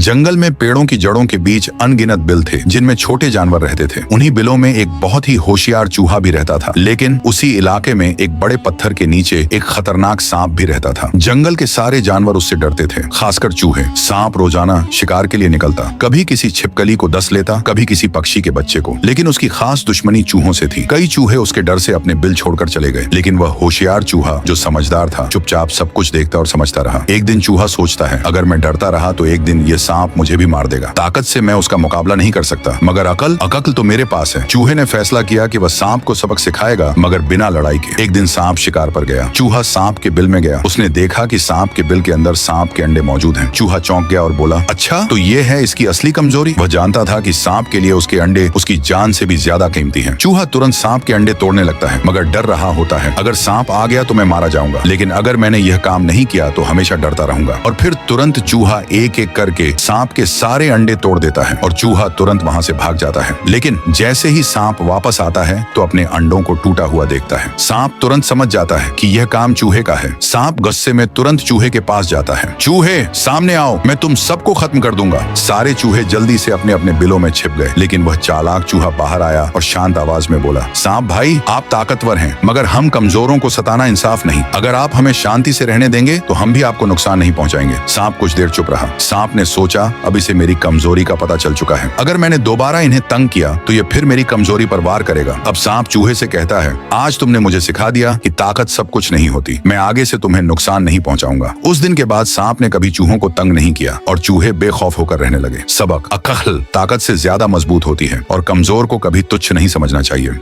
जंगल में पेड़ों की जड़ों के बीच अनगिनत बिल थे जिनमें छोटे जानवर रहते थे। उन्हीं बिलों में एक बहुत ही होशियार चूहा भी रहता था, लेकिन उसी इलाके में एक बड़े पत्थर के नीचे एक खतरनाक सांप भी रहता था। जंगल के सारे जानवर उससे डरते थे, खासकर चूहे। सांप रोजाना शिकार के लिए निकलता, कभी किसी छिपकली को डस लेता, कभी किसी पक्षी के बच्चे को, लेकिन उसकी खास दुश्मनी चूहों से थी। कई चूहे उसके डर से अपने बिल छोड़कर चले गए, लेकिन वह होशियार चूहा जो समझदार था चुपचाप सब कुछ देखता और समझता रहा। एक दिन चूहा सोचता है, अगर मैं डरता रहा तो एक दिन ये सांप मुझे भी मार देगा। ताकत से मैं उसका मुकाबला नहीं कर सकता, मगर अकल तो मेरे पास है। चूहे ने फैसला किया कि वह सांप को सबक सिखाएगा, मगर बिना लड़ाई के। एक दिन सांप शिकार पर गया। चूहा सांप के बिल में गया। उसने देखा कि सांप के बिल के अंदर सांप के अंडे मौजूद हैं। चूहा चौंक गया और बोला, अच्छा तो ये है इसकी असली कमजोरी। वह जानता था कि सांप के लिए उसके अंडे उसकी जान से भी ज्यादा कीमती हैं। चूहा तुरंत सांप के अंडे तोड़ने लगता है, मगर डर रहा होता है, अगर सांप आ गया तो मैं मारा जाऊंगा, लेकिन अगर मैंने यह काम नहीं किया तो हमेशा डरता रहूंगा। और फिर तुरंत चूहा एक एक करके सांप के सारे अंडे तोड़ देता है और चूहा तुरंत वहां से भाग जाता है। लेकिन जैसे ही सांप वापस आता है तो अपने अंडों को टूटा हुआ देखता है। सांप तुरंत समझ जाता है कि यह काम चूहे का है। सांप गुस्से में तुरंत चूहे के पास जाता है। चूहे सामने आओ, मैं तुम सबको खत्म कर दूंगा। सारे चूहे जल्दी से अपने अपने बिलों में छिप गए, लेकिन वह चालाक चूहा बाहर आया और शांत आवाज में बोला, सांप भाई आप ताकतवर हैं, मगर हम कमजोरों को सताना इंसाफ नहीं। अगर आप हमें शांति से रहने देंगे तो हम भी आपको नुकसान नहीं पहुंचाएंगे। सांप कुछ देर चुप रहा। सांप ने सोचा, अब इसे मेरी कमजोरी का पता चल चुका है। अगर मैंने दोबारा इन्हें तंग किया तो ये फिर मेरी कमजोरी पर वार करेगा। अब सांप चूहे से कहता है, आज तुमने मुझे सिखा दिया कि ताकत सब कुछ नहीं होती। मैं आगे से तुम्हें नुकसान नहीं पहुंचाऊंगा। उस दिन के बाद सांप ने कभी चूहों को तंग नहीं किया और चूहे बेखौफ होकर रहने लगे। सबक, अक्ल ताकत से ज्यादा मजबूत होती है और कमजोर को कभी तुच्छ नहीं समझना चाहिए।